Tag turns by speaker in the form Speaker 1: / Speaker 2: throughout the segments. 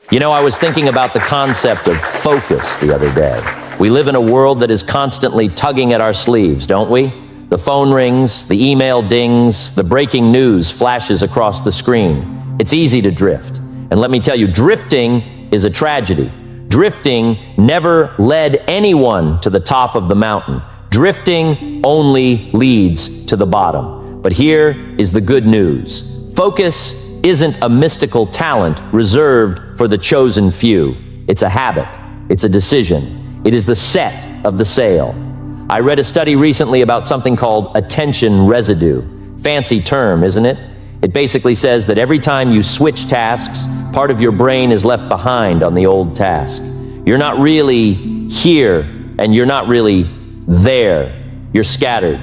Speaker 1: You know, I was thinking about the concept of focus the other day. We live in a world that is constantly tugging at our sleeves, don't we? The phone rings, the email dings, the breaking news flashes across the screen. It's easy to drift. And let me tell you, drifting is a tragedy. Drifting never led anyone to the top of the mountain. Drifting only leads to the bottom. But here is the good news. Focus isn't a mystical talent reserved for the chosen few. It's a habit. It's a decision. It is the set of the sail. I read a study recently about something called attention residue. Fancy term, isn't it? It basically says that every time you switch tasks, part of your brain is left behind on the old task. You're not really here, and you're not really there. You're scattered.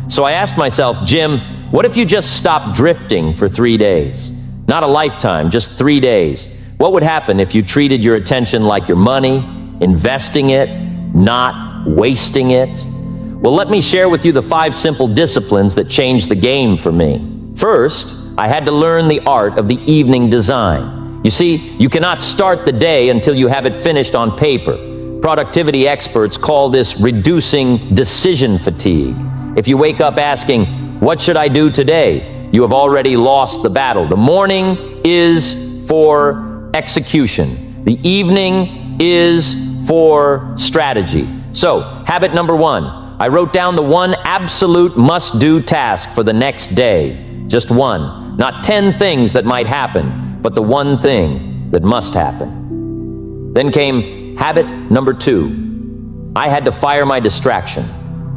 Speaker 1: So I asked myself, Jim, what if you just stopped drifting for 3 days? Not a lifetime, just 3 days. What would happen if you treated your attention like your money, investing it, not wasting it? Well, let me share with you the 5 simple disciplines that changed the game for me. First, I had to learn the art of the evening design. You see, you cannot start the day until you have it finished on paper. Productivity experts call this reducing decision fatigue. If you wake up asking, what should I do today? You have already lost the battle. The morning is for execution. The evening is for strategy. So, habit number 1. I wrote down the one absolute must-do task for the next day. Just one. Not 10 things that might happen, but the one thing that must happen. Then came habit number 2. I had to fire my distraction.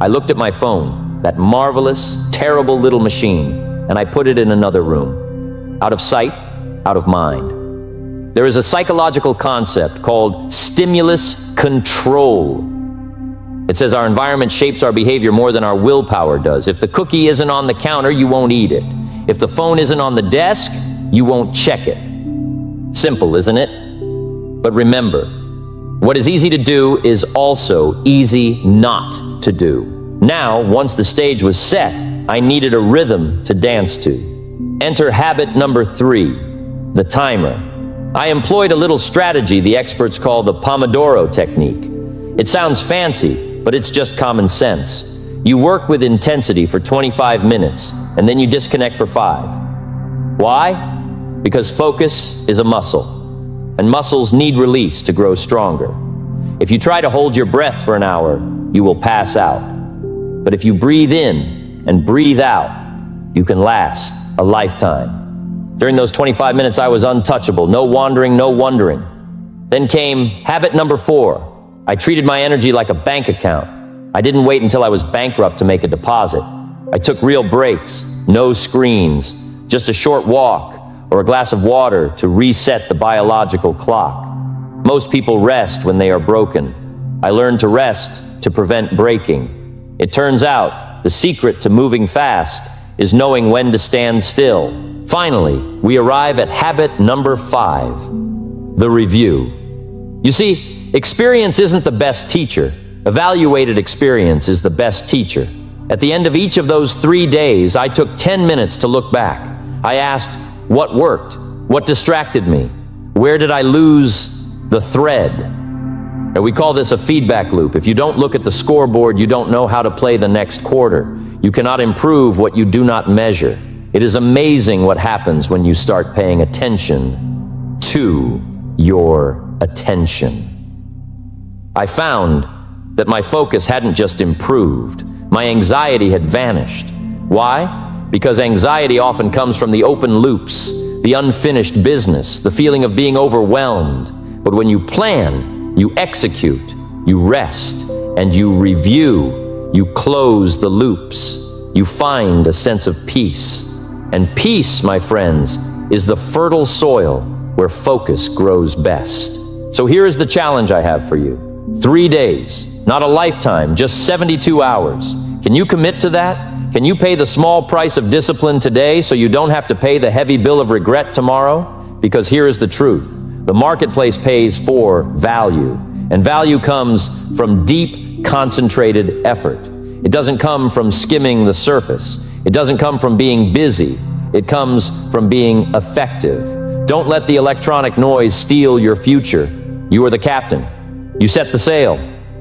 Speaker 1: I looked at my phone, that marvelous, terrible little machine, and I put it in another room. Out of sight, out of mind. There is a psychological concept called stimulus control. It says our environment shapes our behavior more than our willpower does. If the cookie isn't on the counter, you won't eat it. If the phone isn't on the desk, you won't check it. Simple, isn't it? But remember, what is easy to do is also easy not to do. Now, once the stage was set, I needed a rhythm to dance to. Enter habit number 3, the timer. I employed a little strategy the experts call the Pomodoro technique. It sounds fancy, but it's just common sense. You work with intensity for 25 minutes, and then you disconnect for 5. Why? Because focus is a muscle, and muscles need release to grow stronger. If you try to hold your breath for an hour, you will pass out. But if you breathe in and breathe out, you can last a lifetime. During those 25 minutes, I was untouchable. No wandering, no wondering. Then came habit number 4. I treated my energy like a bank account. I didn't wait until I was bankrupt to make a deposit. I took real breaks, no screens, just a short walk or a glass of water to reset the biological clock. Most people rest when they are broken. I learned to rest to prevent breaking. It turns out the secret to moving fast is knowing when to stand still. Finally, we arrive at habit number 5, the review. You see, experience isn't the best teacher. Evaluated experience is the best teacher. At the end of each of those 3 days, I took 10 minutes to look back. I asked, what worked? What distracted me? Where did I lose the thread? And we call this a feedback loop. If you don't look at the scoreboard, you don't know how to play the next quarter. You cannot improve what you do not measure. It is amazing what happens when you start paying attention to your attention. I found that my focus hadn't just improved. My anxiety had vanished. Why? Because anxiety often comes from the open loops, the unfinished business, the feeling of being overwhelmed. But when you plan, you execute, you rest, and you review, you close the loops, you find a sense of peace. And peace, my friends, is the fertile soil where focus grows best. So here is the challenge I have for you. 3 days, not a lifetime, just 72 hours. Can you commit to that? Can you pay the small price of discipline today so you don't have to pay the heavy bill of regret tomorrow? Because here is the truth. The marketplace pays for value, and value comes from deep, concentrated effort. It doesn't come from skimming the surface. It doesn't come from being busy. It comes from being effective. Don't let the electronic noise steal your future. You are the captain. You set the sail.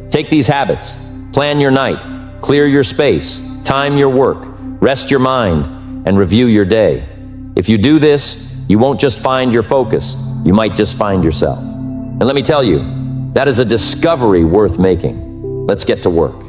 Speaker 1: Take these habits. Plan your night. Clear your space. Time your work. Rest your mind. And review your day. If you do this, you won't just find your focus. You might just find yourself. And let me tell you, that is a discovery worth making. Let's get to work.